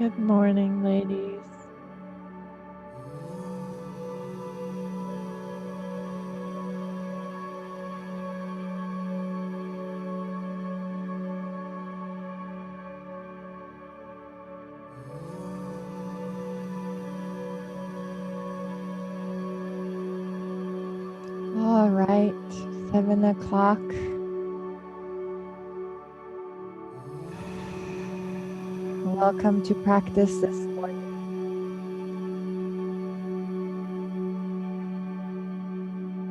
Good morning, ladies. All right, 7 o'clock. Welcome to practice this morning.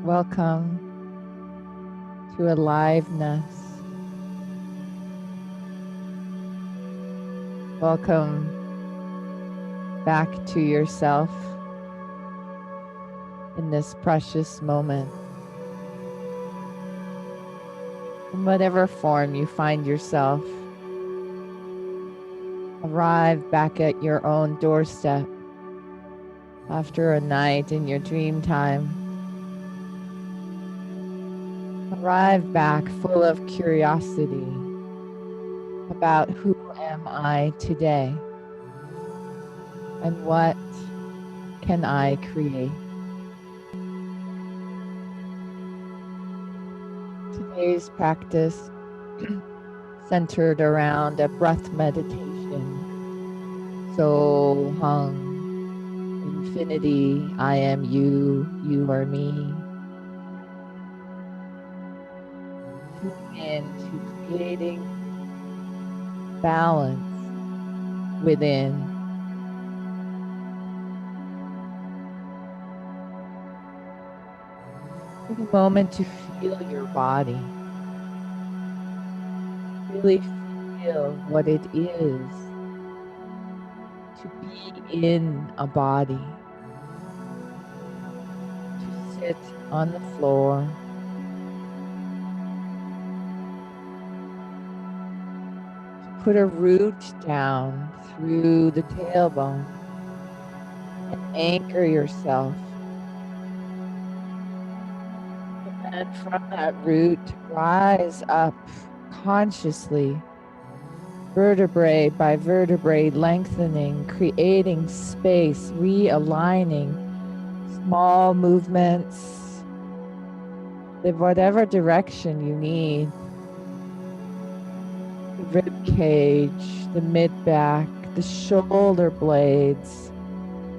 Welcome to aliveness. Welcome back to yourself in this precious moment. In whatever form you find yourself, arrive back at your own doorstep after a night in your dream time. Arrive back full of curiosity about who am I today and what can I create. Today's practice centered around a breath meditation. So hung, infinity, I am you, you are me. Tuning in to creating balance within. Take a moment to feel your body. Really feel what it is to be in a body, to sit on the floor, to put a root down through the tailbone and anchor yourself. And from that root, rise up consciously, vertebrae by vertebrae, lengthening, creating space, realigning, small movements, in whatever direction you need. The rib cage, the mid-back, the shoulder blades.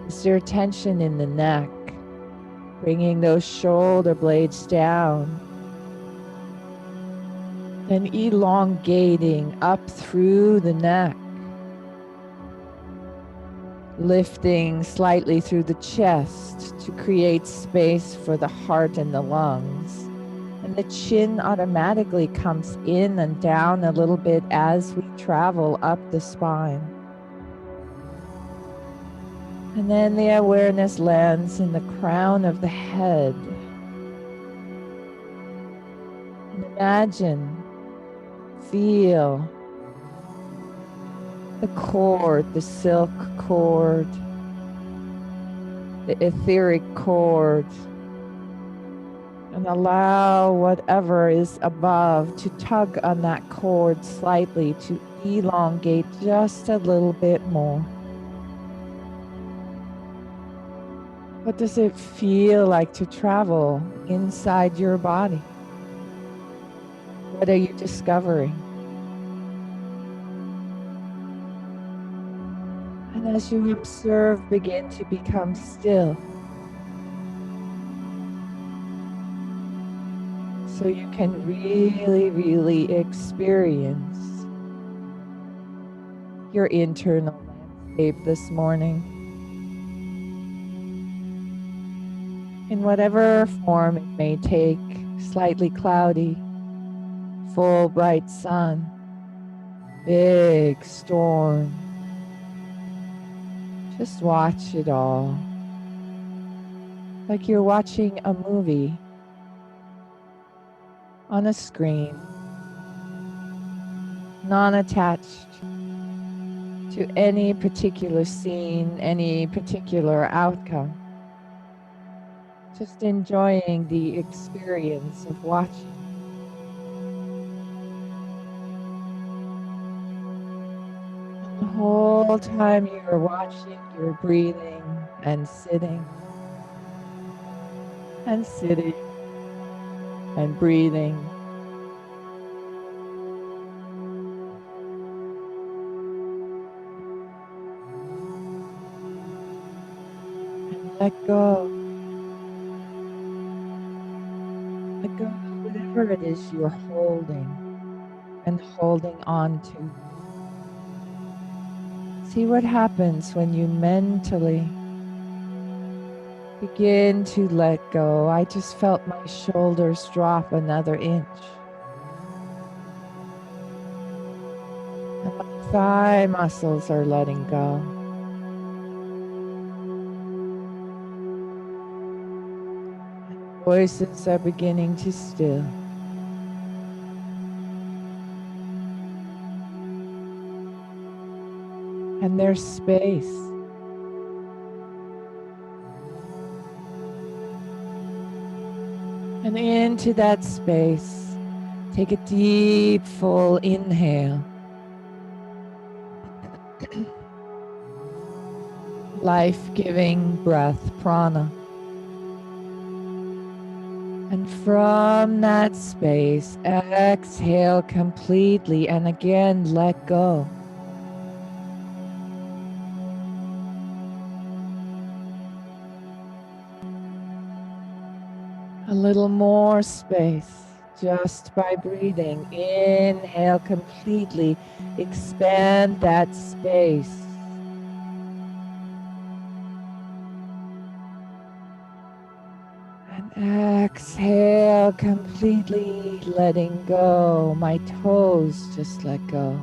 Is there tension in the neck? Bringing those shoulder blades down. And elongating up through the neck, lifting slightly through the chest to create space for the heart and the lungs. And the chin automatically comes in and down a little bit as we travel up the spine. And then the awareness lands in the crown of the head. And imagine, feel the cord, the silk cord, the etheric cord, and allow whatever is above to tug on that cord slightly to elongate just a little bit more. What does it feel like to travel inside your body? What are you discovering? And as you observe, begin to become still. So you can really experience your internal landscape this morning. In whatever form it may take, slightly cloudy, full bright sun, big storm. Just watch it all. Like you're watching a movie on a screen, non-attached to any particular scene, any particular outcome. Just enjoying the experience of watching. And the whole time you're watching, you're breathing and sitting and sitting and breathing. And let go. Let go of whatever it is you're holding and holding on to. See what happens when you mentally begin to let go. I just felt my shoulders drop another inch. And my thigh muscles are letting go. And voices are beginning to still. And there's space. And into that space, take a deep, full inhale. Life-giving breath, prana. And from that space, exhale completely and again let go. A little more space just by breathing. Inhale completely. Expand that space. And exhale completely, letting go. My toes just let go.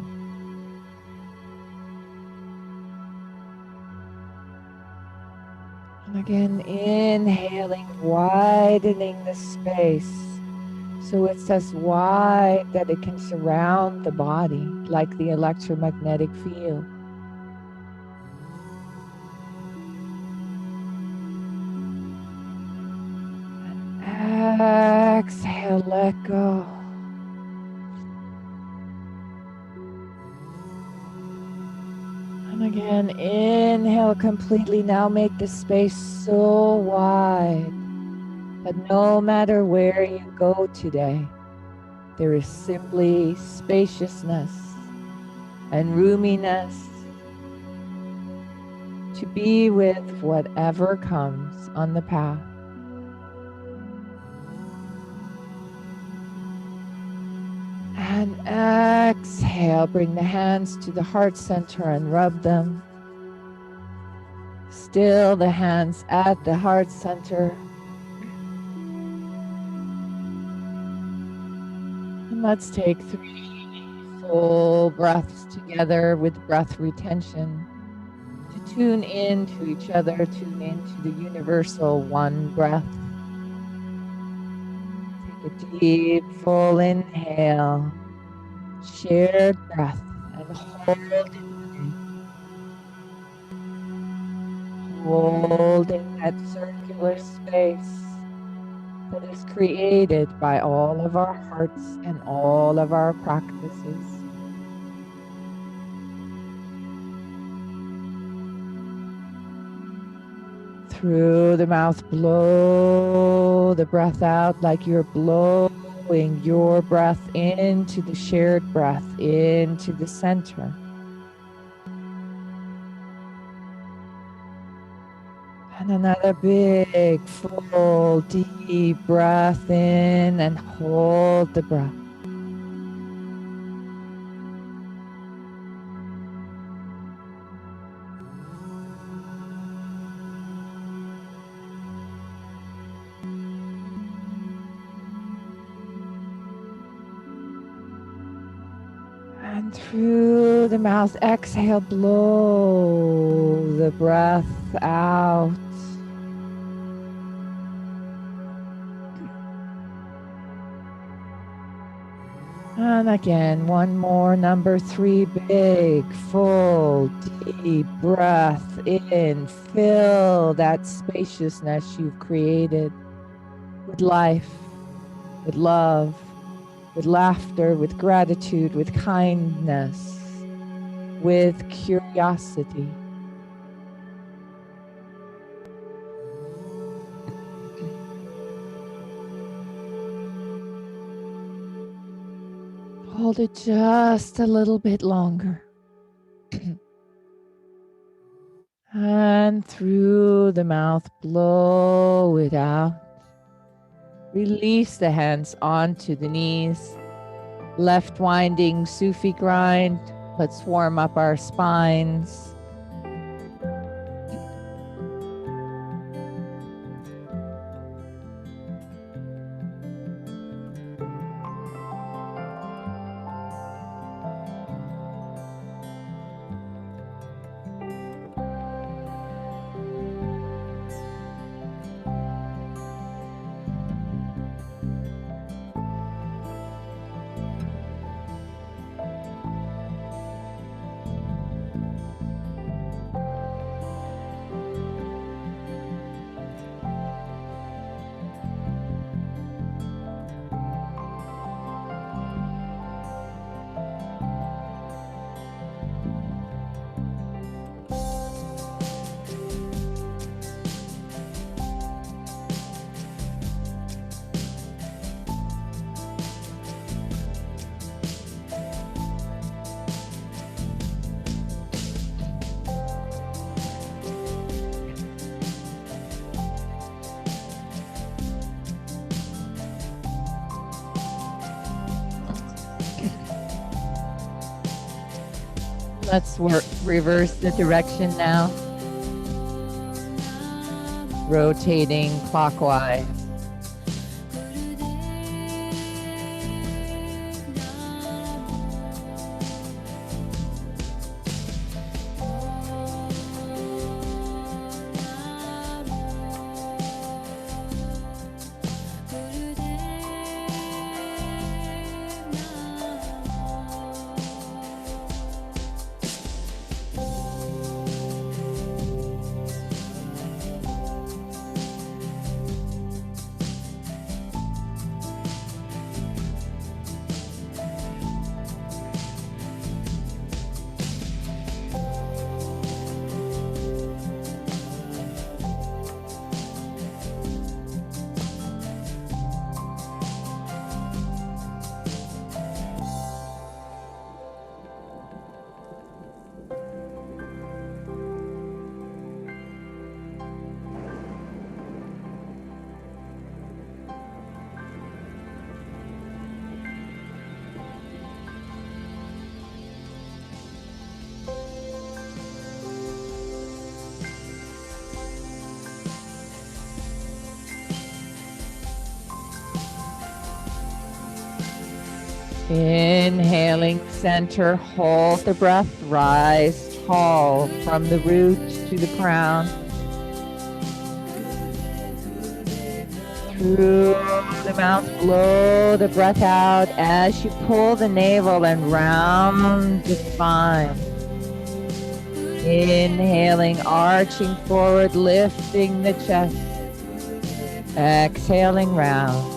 And again, inhaling, widening the space so it's as wide that it can surround the body like the electromagnetic field. And exhale, let go. And again, inhale completely. Now make the space so wide that no matter where you go today, there is simply spaciousness and roominess to be with whatever comes on the path. And exhale, bring the hands to the heart center and rub them. Still the hands at the heart center. And let's take 3 full breaths together with breath retention to tune into each other, tune into the universal one breath. Take a deep, full inhale, shared breath, and hold it. Holding that circular space that is created by all of our hearts and all of our practices. Through the mouth, blow the breath out like you're blowing your breath into the shared breath, into the center. And another big, full, deep breath in and hold the breath. And through the mouth, exhale, blow the breath out. And again, one more, number 3, big, full, deep breath in. Fill that spaciousness you've created with life, with love, with laughter, with gratitude, with kindness, with curiosity. Hold it just a little bit longer. And through the mouth, blow it out. Release the hands onto the knees. Left winding Sufi grind. Let's warm up our spines. Let's reverse the direction now. Rotating clockwise. Inhaling center, hold the breath, rise tall from the root to the crown. Through the mouth, blow the breath out as you pull the navel and round the spine. Inhaling, arching forward, lifting the chest. Exhaling, round.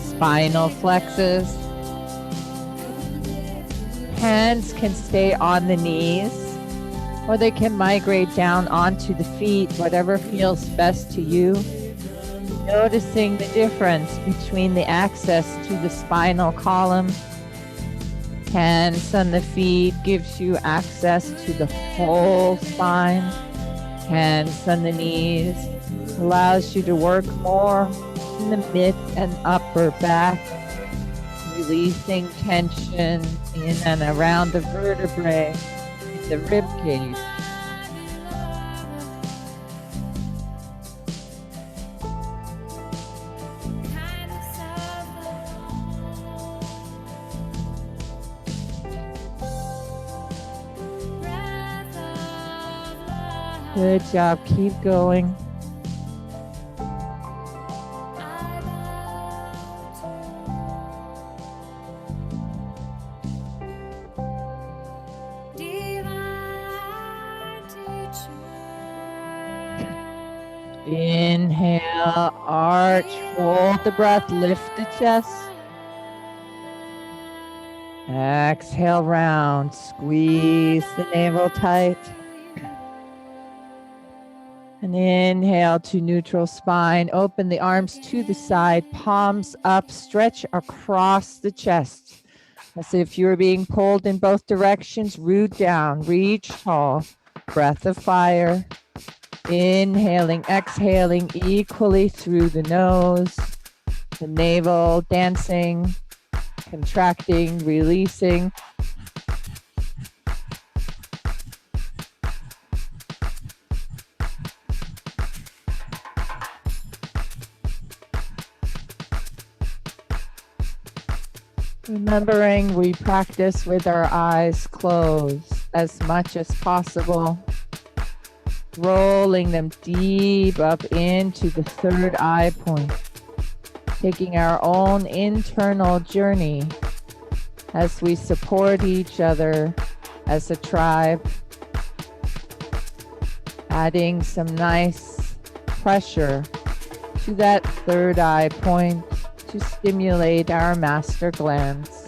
Spinal flexes. Hands can stay on the knees, or they can migrate down onto the feet, whatever feels best to you. Noticing the difference between the access to the spinal column. Hands on the feet gives you access to the whole spine. Hands on the knees allows you to work more in the mid and upper back, releasing tension in and around the vertebrae, the rib cage. Good job. Keep going. Inhale, arch, hold the breath, lift the chest. Exhale, round, squeeze the navel tight. And inhale to neutral spine. Open the arms to the side, palms up, stretch across the chest. As if you're being pulled in both directions, root down, reach tall. Breath of fire. Inhaling, exhaling equally through the nose. The navel dancing, contracting, releasing. Remembering we practice with our eyes closed as much as possible. Rolling them deep up into the third eye point. Taking our own internal journey as we support each other as a tribe. Adding some nice pressure to that third eye point to stimulate our master glands.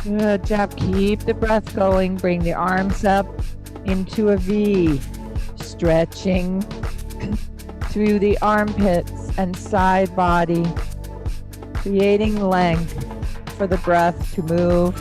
Good job. Keep the breath going. Bring the arms up into a V. Stretching through the armpits and side body. Creating length for the breath to move.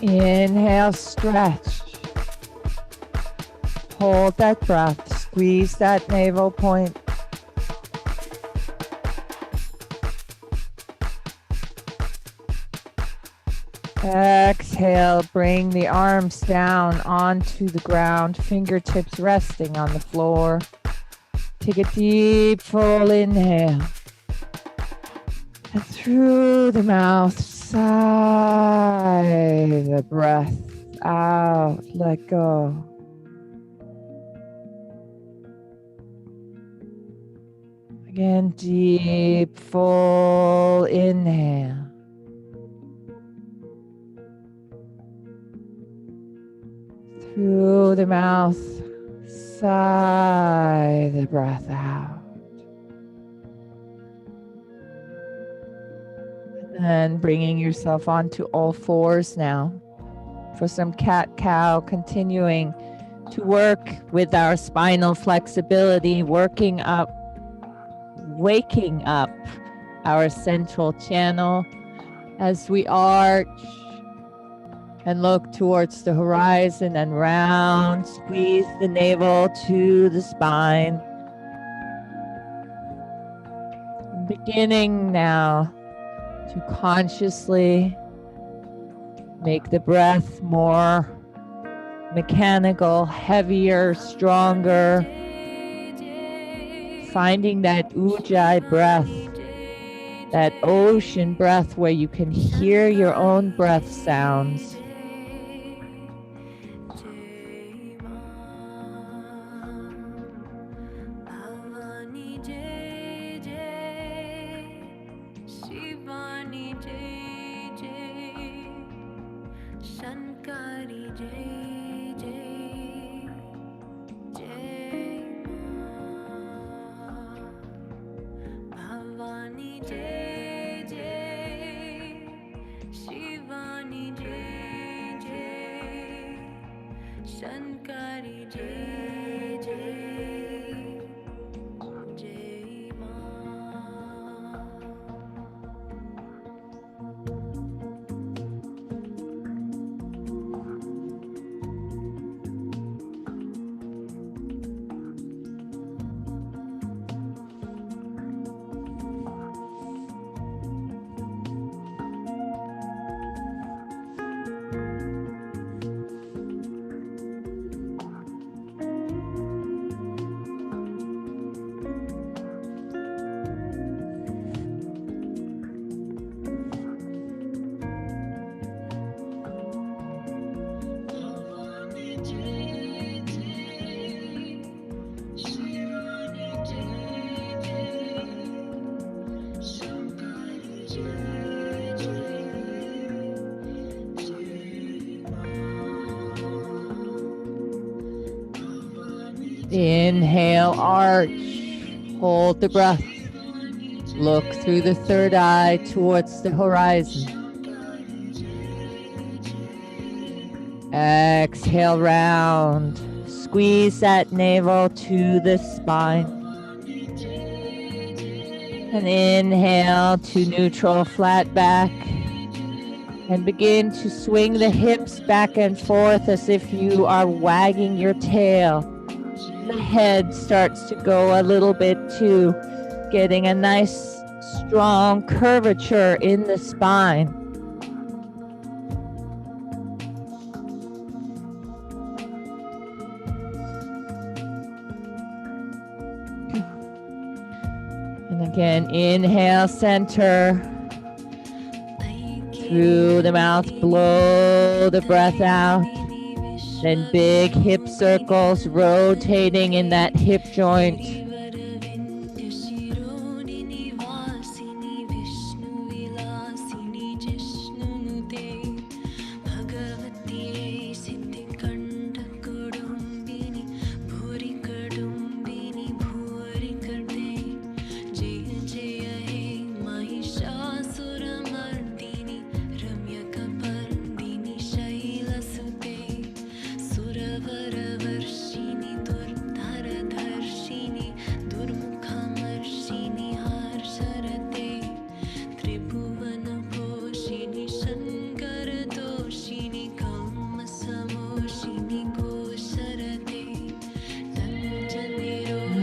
Inhale, stretch. Hold that breath. Squeeze that navel point. Exhale, bring the arms down onto the ground, fingertips resting on the floor. Take a deep, full inhale. And through the mouth, sigh the breath out, let go. Again, deep, full inhale. Through the mouth, sigh the breath out. And bringing yourself onto all fours now for some cat-cow, continuing to work with our spinal flexibility, waking up our central channel as we arch and look towards the horizon and round. Squeeze the navel to the spine. Beginning now to consciously make the breath more mechanical, heavier, stronger. Finding that ujjayi breath, that ocean breath where you can hear your own breath sounds. Inhale, arch, hold the breath. Look through the third eye towards the horizon. Exhale, round. Squeeze that navel to the spine. And inhale to neutral, flat back. And begin to swing the hips back and forth as if you are wagging your tail. The head starts to go a little bit too, getting a nice strong curvature in the spine. And again, inhale, center. Through the mouth, blow the breath out. Then big hip circles, rotating in that hip joint.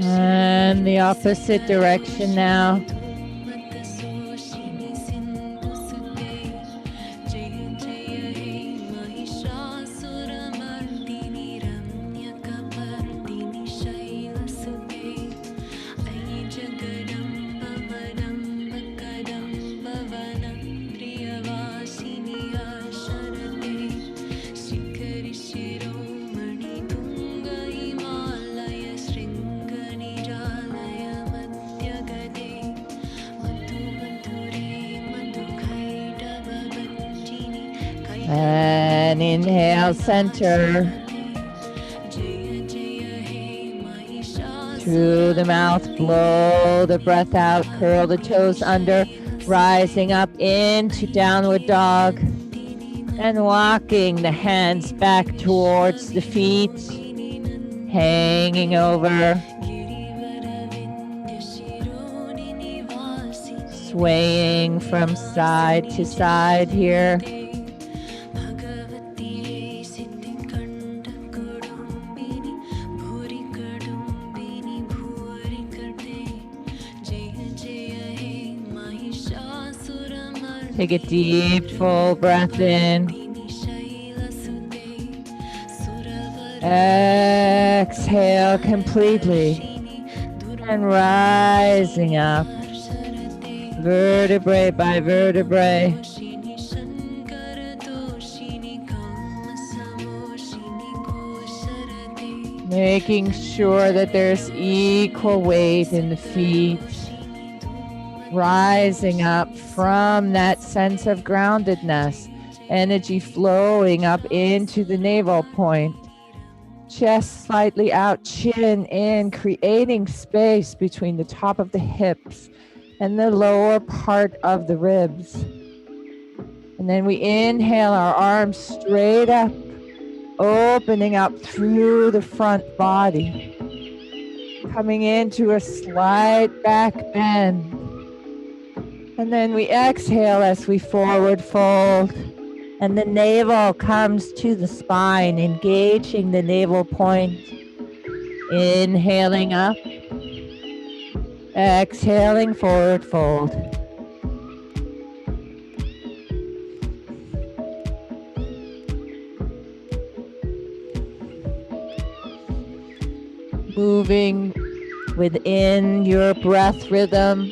And the opposite direction now. And inhale, center. Through the mouth, blow the breath out, curl the toes under, rising up into downward dog. And walking the hands back towards the feet, hanging over. Swaying from side to side here. Take a deep, full breath in. Exhale completely. And rising up, vertebrae by vertebrae. Making sure that there's equal weight in the feet. Rising up from that sense of groundedness, energy flowing up into the navel point, chest slightly out, chin in, creating space between the top of the hips and the lower part of the ribs. And then we inhale, our arms straight up, opening up through the front body, coming into a slight back bend. And then we exhale as we forward fold, and the navel comes to the spine, engaging the navel point. Inhaling up, exhaling, forward fold. Moving within your breath rhythm.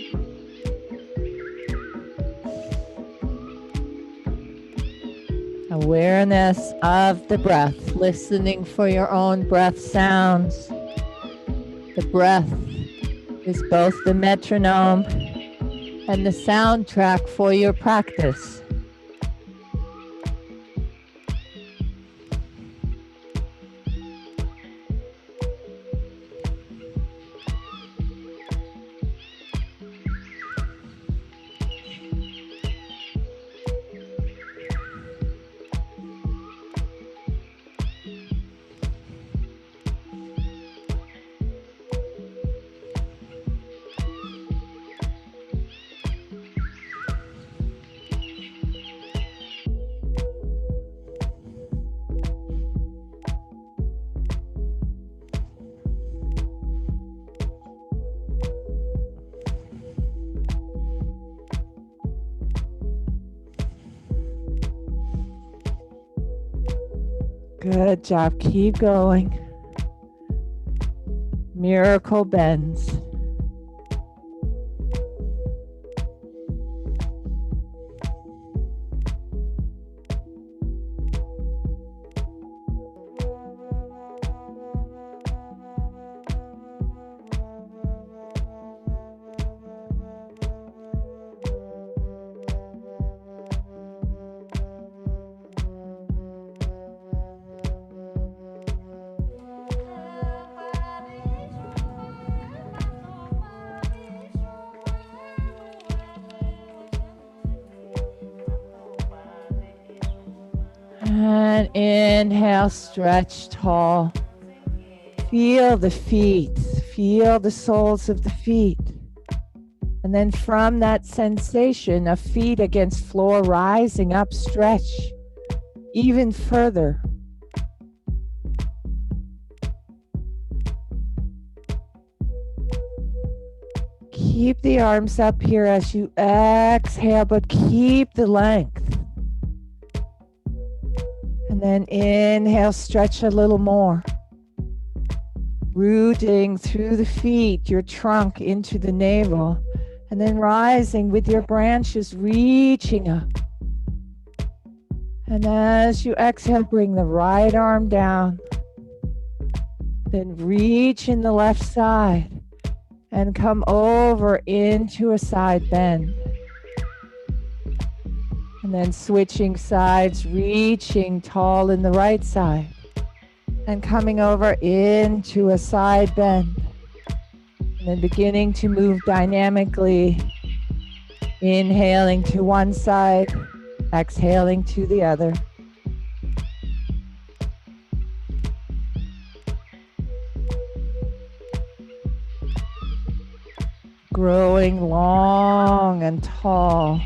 Awareness of the breath, listening for your own breath sounds. The breath is both the metronome and the soundtrack for your practice. Good job. Keep going. Miracle bends. And inhale, stretch tall. Feel the feet, feel the soles of the feet. And then from that sensation of feet against floor, rising up, stretch even further. Keep the arms up here as you exhale, but keep the length. And then inhale, stretch a little more. Rooting through the feet, your trunk into the navel. And then rising with your branches, reaching up. And as you exhale, bring the right arm down. Then reach in the left side and come over into a side bend. And then switching sides, reaching tall in the right side. And coming over into a side bend. And then beginning to move dynamically. Inhaling to one side, exhaling to the other. Growing long and tall.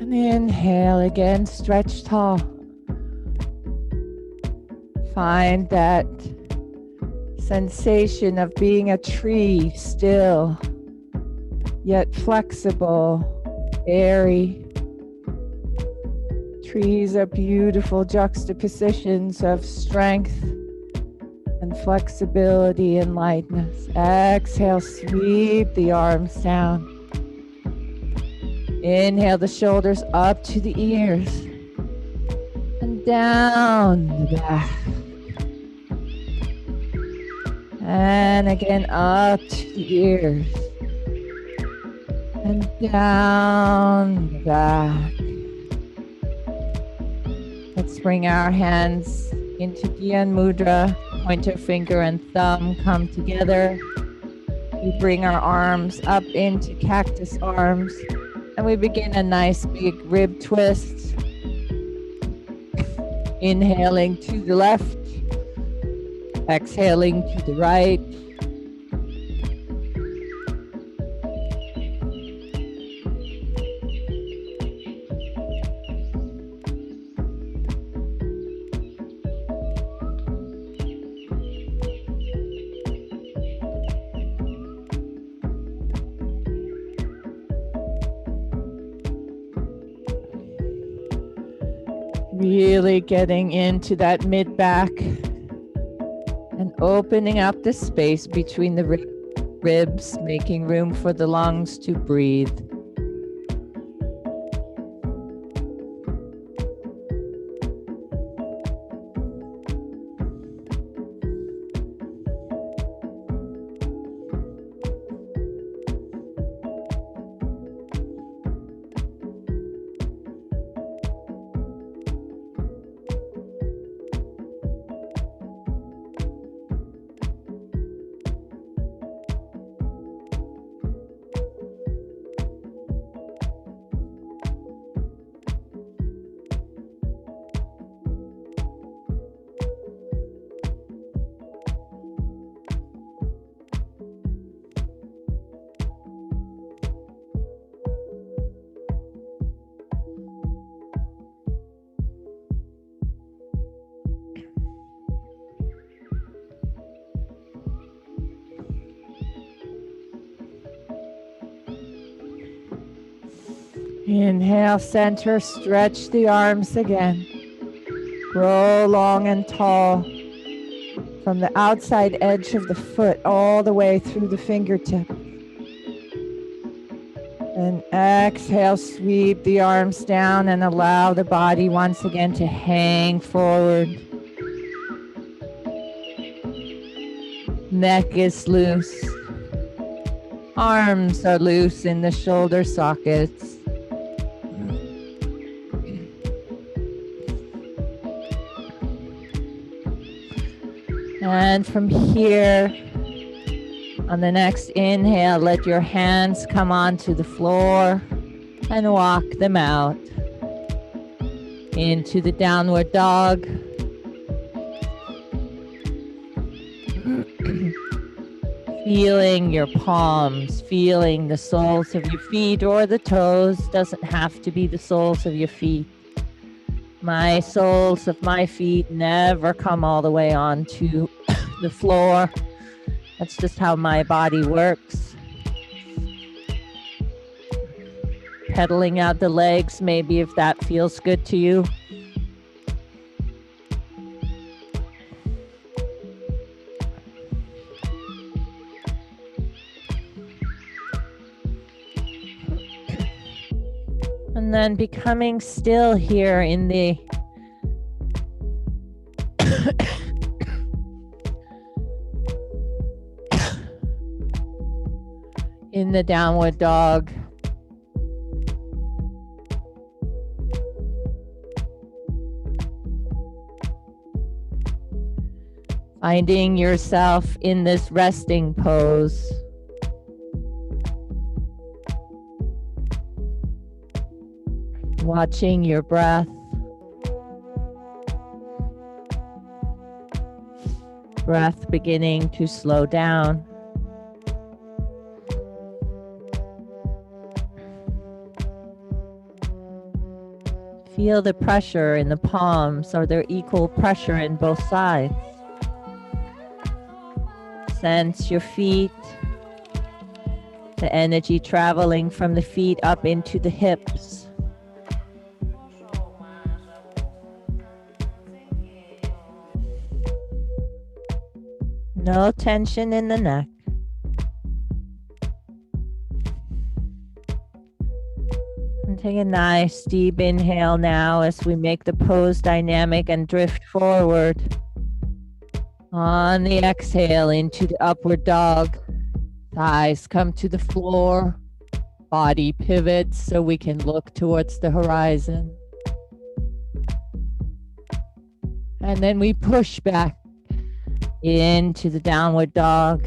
And inhale again, stretch tall. Find that sensation of being a tree, still, yet flexible, airy. Trees are beautiful juxtapositions of strength and flexibility and lightness. Exhale, sweep the arms down. Inhale the shoulders up to the ears and down the back. And again up to the ears and down the back. Let's bring our hands into Dhyan Mudra. Pointer finger and thumb come together. We bring our arms up into cactus arms. And we begin a nice big rib twist. Inhaling to the left, exhaling to the right. Really getting into that mid-back and opening up the space between the ribs, making room for the lungs to breathe. Inhale, center, stretch the arms again. Grow long and tall from the outside edge of the foot all the way through the fingertip. And exhale, sweep the arms down and allow the body once again to hang forward. Neck is loose. Arms are loose in the shoulder sockets. And from here, on the next inhale, let your hands come onto the floor and walk them out into the downward dog. Feeling your palms, feeling the soles of your feet or the toes. Doesn't have to be the soles of your feet. My soles of my feet never come all the way onto the floor. That's just how my body works. Pedaling out the legs, maybe if that feels good to you. And then becoming still here in the in the downward dog. Finding yourself in this resting pose. Watching your breath. Breath beginning to slow down. Feel the pressure in the palms. Are there equal pressure in both sides? Sense your feet. The energy traveling from the feet up into the hips. No tension in the neck. And take a nice deep inhale now as we make the pose dynamic and drift forward. On the exhale into the upward dog. Thighs come to the floor. Body pivots so we can look towards the horizon. And then we push back into the downward dog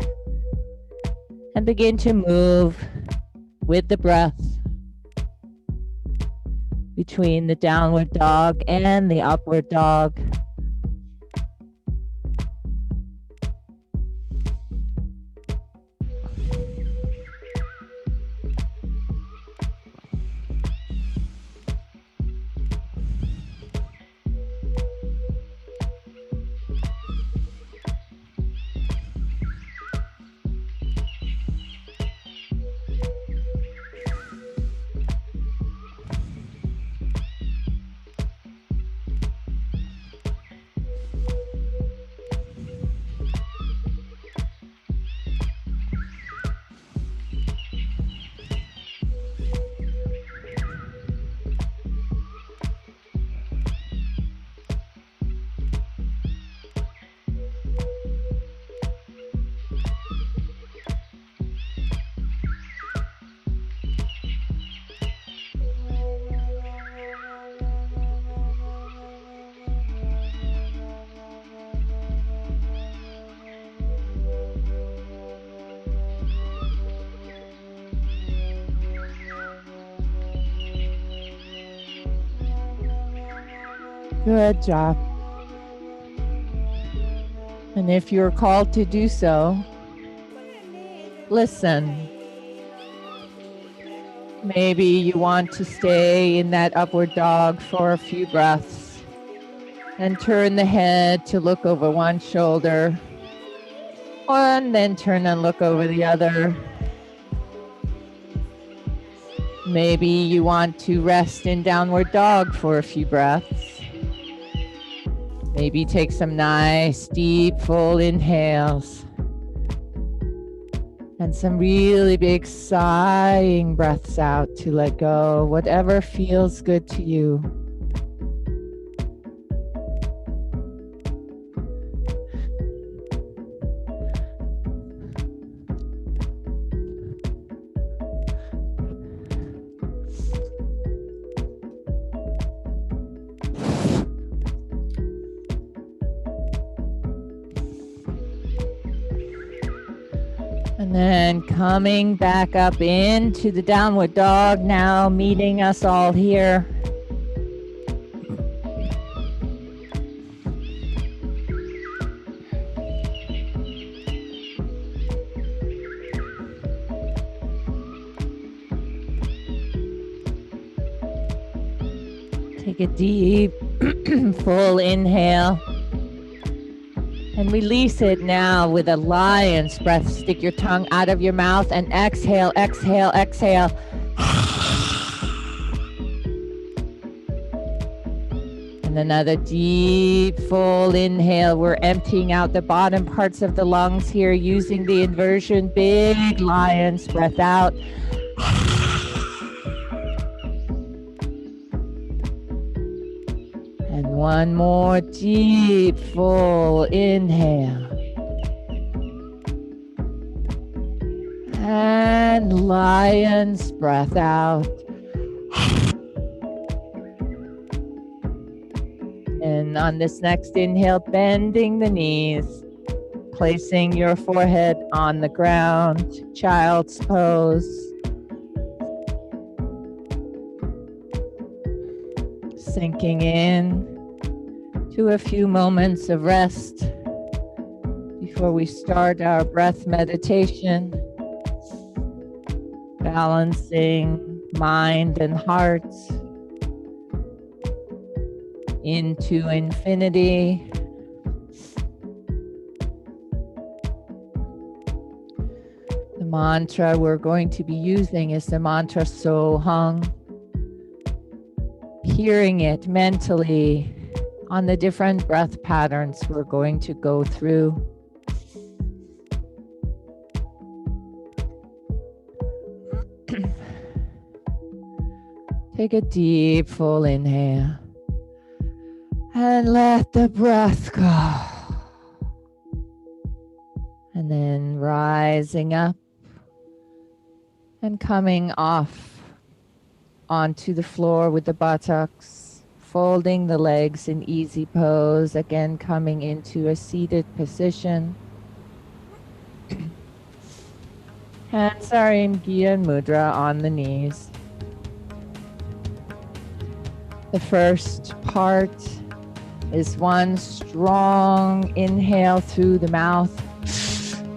and begin to move with the breath between the downward dog and the upward dog. Good job. And if you're called to do so, listen. Maybe you want to stay in that upward dog for a few breaths and turn the head to look over one shoulder, and then turn and look over the other. Maybe you want to rest in downward dog for a few breaths. Maybe take some nice, deep, full inhales. And some really big sighing breaths out to let go, whatever feels good to you. And then coming back up into the downward dog, now meeting us all here. Take a deep, full inhale. And release it now with a lion's breath. Stick your tongue out of your mouth and exhale, exhale, exhale. And another deep, full inhale. We're emptying out the bottom parts of the lungs here using the inversion. Big lion's breath out. And one more deep, full inhale. And lion's breath out. And on this next inhale, bending the knees, placing your forehead on the ground, child's pose. Sinking in to a few moments of rest before we start our breath meditation, balancing mind and heart into infinity. The mantra we're going to be using is the mantra So Hung. Hearing it mentally on the different breath patterns we're going to go through. Take a deep, full inhale and let the breath go. And then rising up and coming off onto the floor with the buttocks, folding the legs in easy pose, again coming into a seated position. Hands are in Gyan Mudra on the knees. The first part is one strong inhale through the mouth,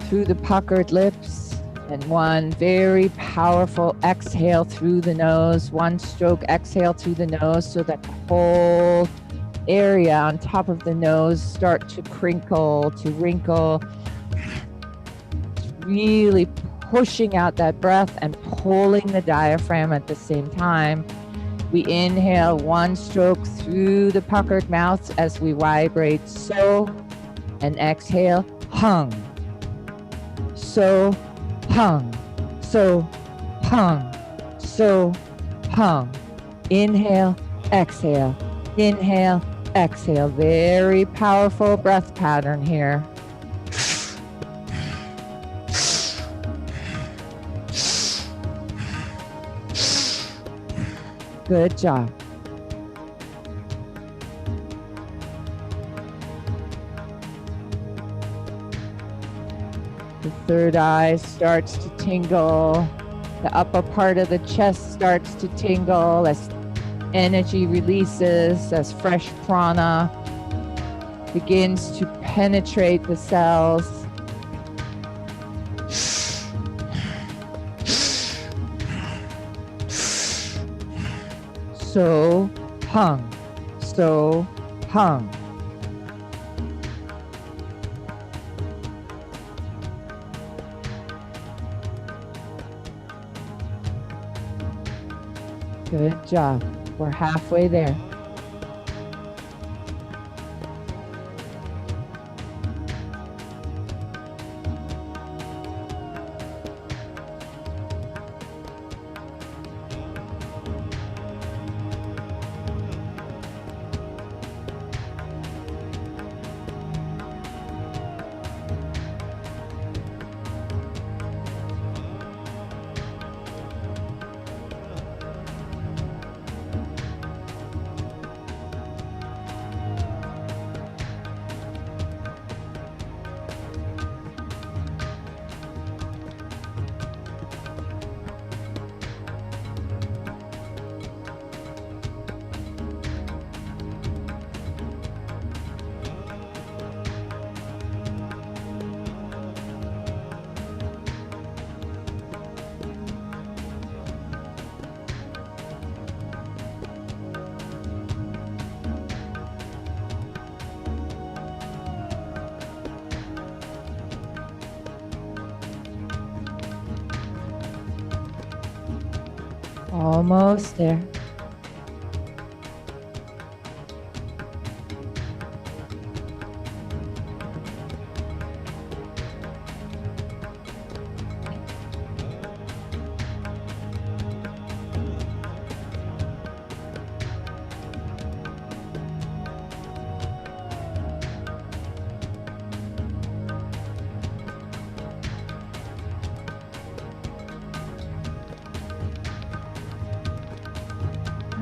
through the puckered lips, and one very powerful exhale through the nose. One stroke exhale through the nose so that the whole area on top of the nose start to crinkle, to wrinkle. Really pushing out that breath and pulling the diaphragm at the same time. We inhale one stroke through the puckered mouth as we vibrate So, and exhale Hung. So, Hung. So, Hung. So, Hung. Inhale, exhale. Inhale, exhale. Very powerful breath pattern here. Good job. The third eye starts to tingle. The upper part of the chest starts to tingle as energy releases, as fresh prana begins to penetrate the cells. So Hung. So Hung. Good job. We're halfway there. Almost there.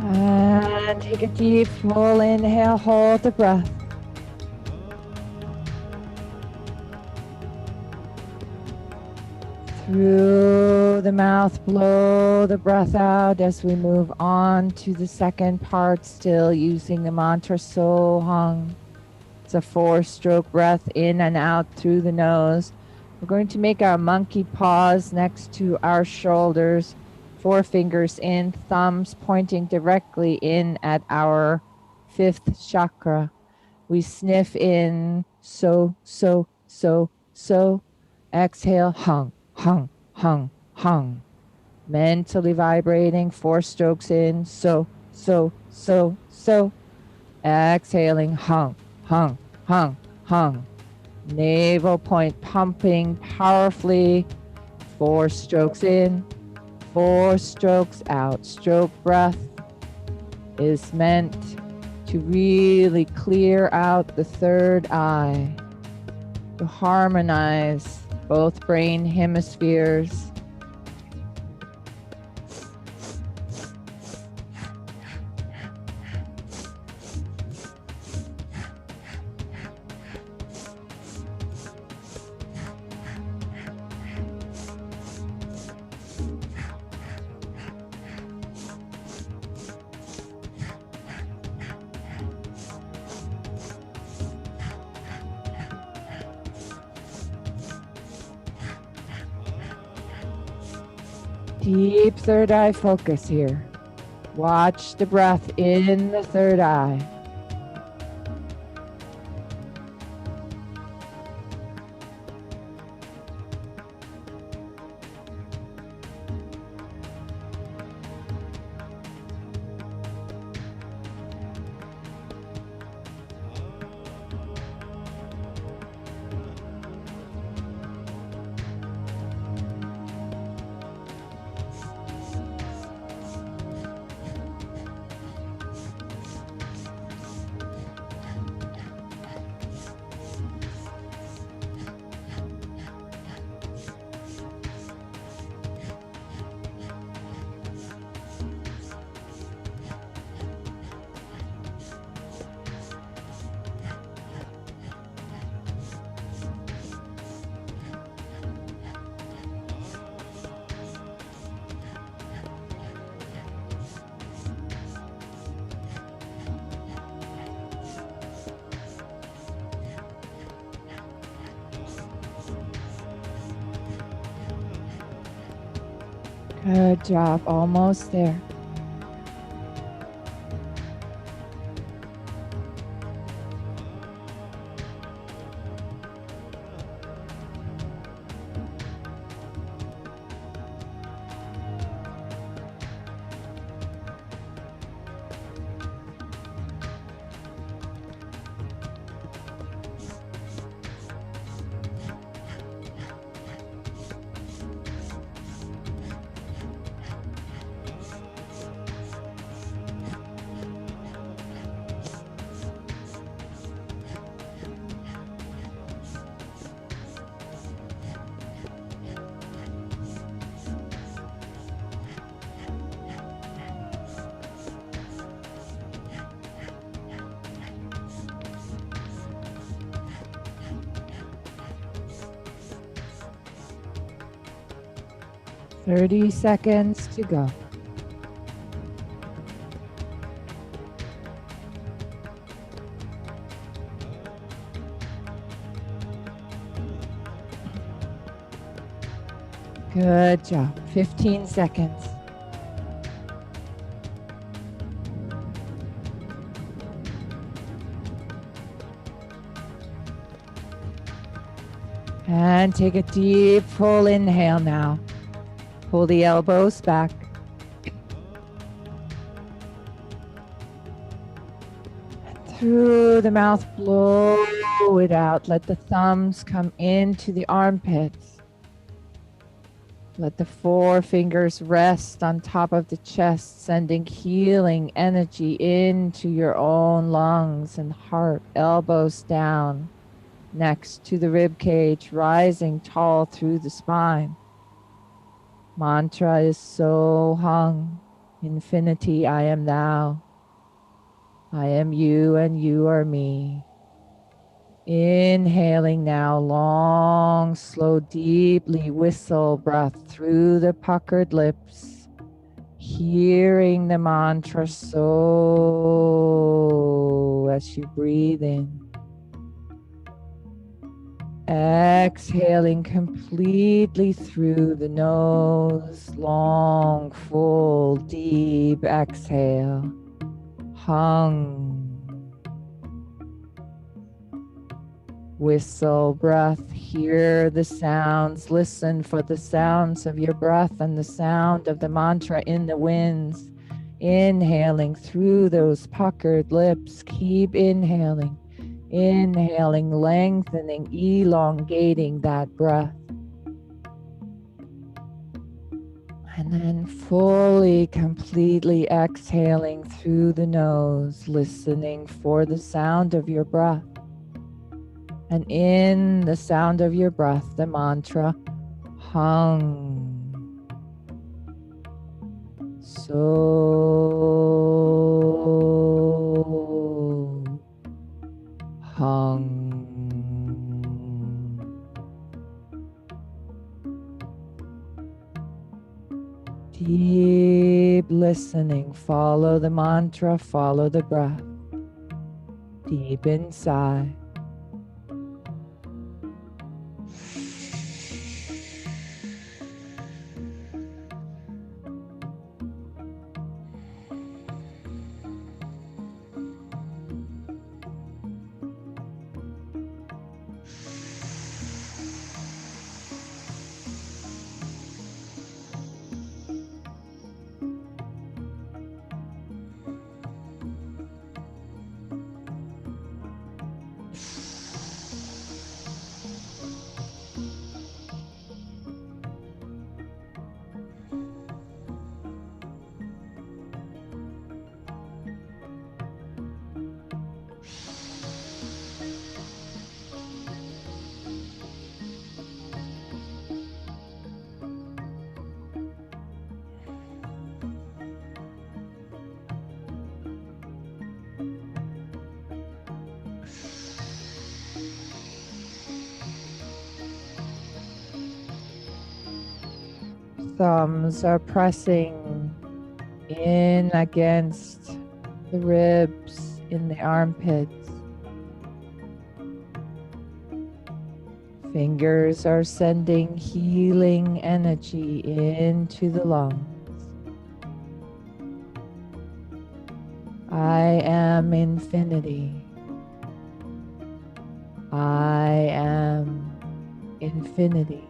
And take a deep, full inhale, hold the breath. Through the mouth, blow the breath out as we move on to the second part, still using the mantra Sohang. It's a 4-stroke breath in and out through the nose. We're going to make our monkey paws next to our shoulders, 4 fingers in, thumbs pointing directly in at our 5th chakra. We sniff in, so. Exhale, hung, hung, hung, hung. Mentally vibrating, 4 strokes in, so. Exhaling, hung, hung, hung, hung. Navel point pumping powerfully, 4 strokes in, 4 strokes out. Stroke breath is meant to really clear out the third eye, to harmonize both brain hemispheres. Deep third eye focus here. Watch the breath in the third eye. Good job, almost there. Thirty seconds to go. Good job. 15 seconds. And take a deep full inhale now. Pull the elbows back. through the mouth, blow it out. Let the thumbs come into the armpits. Let the forefingers rest on top of the chest, sending healing energy into your own lungs and heart. Elbows down next to the rib cage, rising tall through the spine. Mantra is so hung. Infinity, I am thou. I am you and you are me. Inhaling now, long, slow, deeply whistle breath through the puckered lips, hearing the mantra so as you breathe in. Exhaling completely through the nose, long, full, deep exhale, hung. Whistle breath, hear the sounds, listen for the sounds of your breath and the sound of the mantra in the winds. Inhaling through those puckered lips, keep inhaling, inhaling, lengthening, elongating that breath. And then fully, completely exhaling through the nose, listening for the sound of your breath. And in the sound of your breath, the mantra hung. So hung. Deep listening, follow the mantra, follow the breath. Deep inside. Thumbs are pressing in against the ribs in the armpits. Fingers are sending healing energy into the lungs. I am infinity. I am infinity.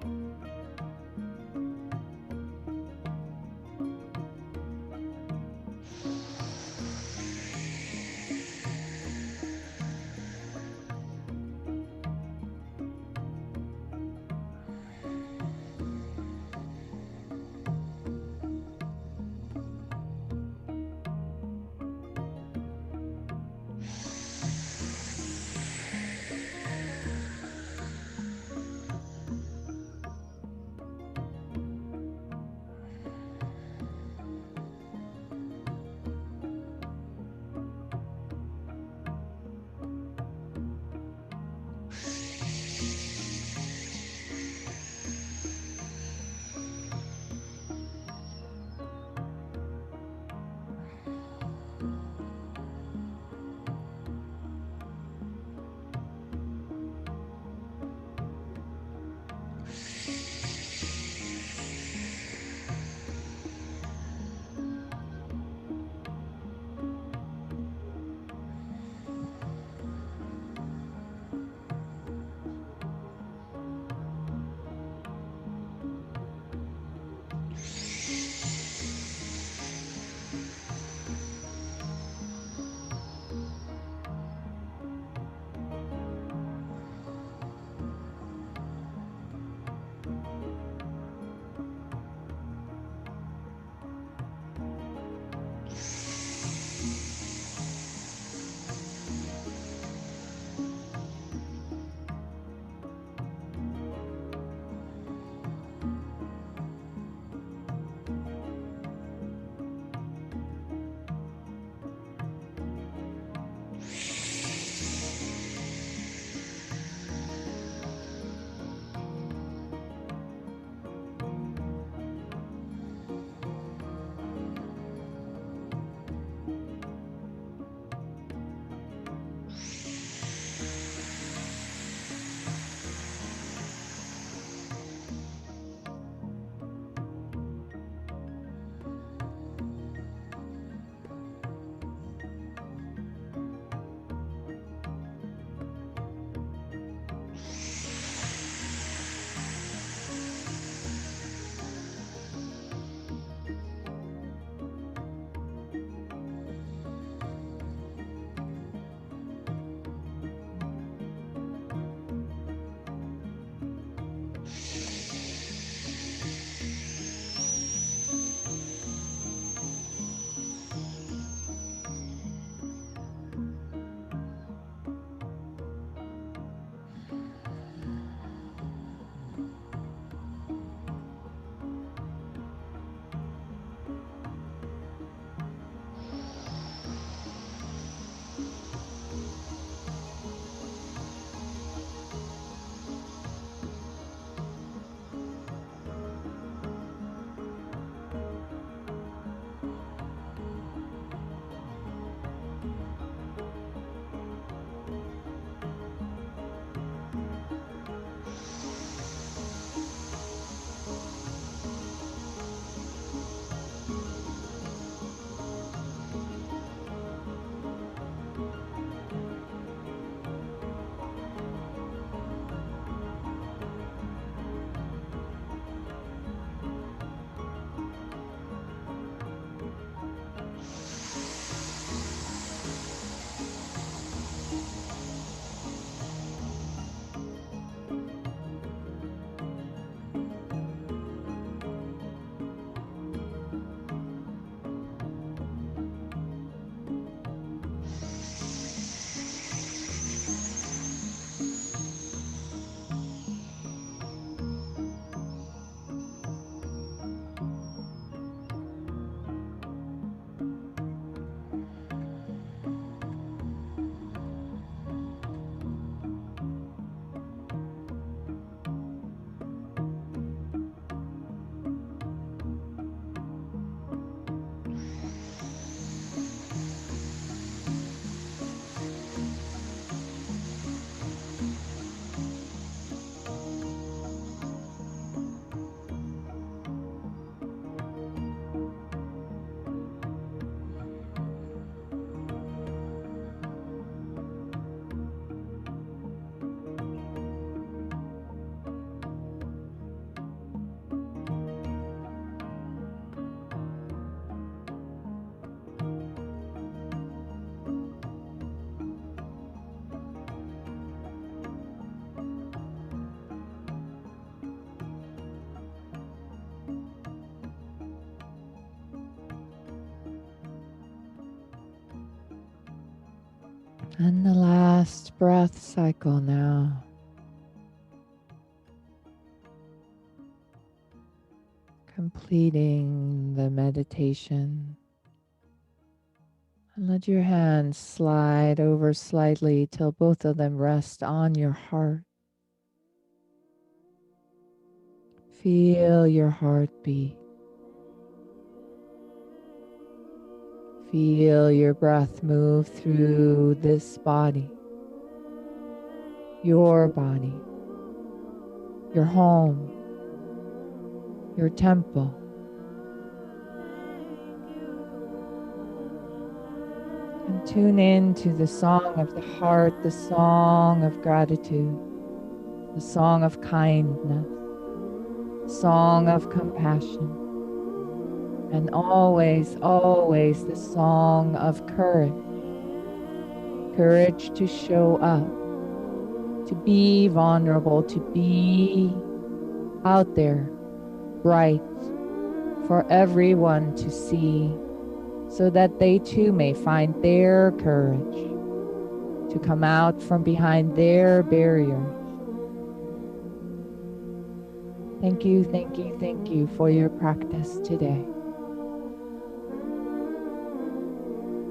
And the last breath cycle now. Completing the meditation. And let your hands slide over slightly till both of them rest on your heart. Feel your heartbeat. Feel your breath move through this body, your home, your temple. And tune in to the song of the heart, the song of gratitude, the song of kindness, the song of compassion, and always, always the song of courage. Courage to show up, to be vulnerable, to be out there, bright, for everyone to see, so that they too may find their courage to come out from behind their barriers. Thank you, thank you, thank you for your practice today.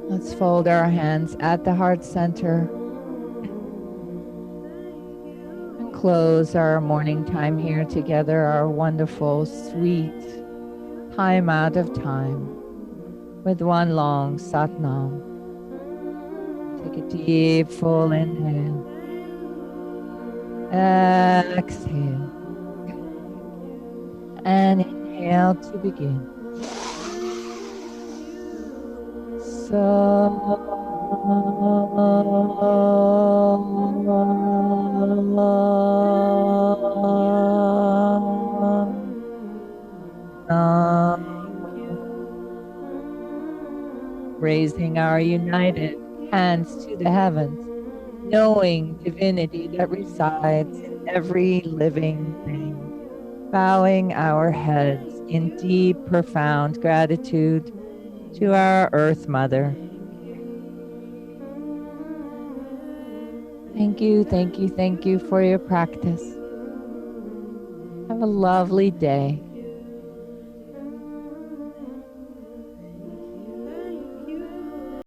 Let's fold our hands at the heart center and close our morning time here together, our wonderful, sweet time out of time with one long Satnam. Take a deep, full inhale. Exhale. And inhale to begin. Raising our united hands to the heavens, knowing divinity that resides in every living thing. Bowing our heads in deep, profound gratitude to our Earth Mother. Thank you, thank you, thank you for your practice. Have a lovely day.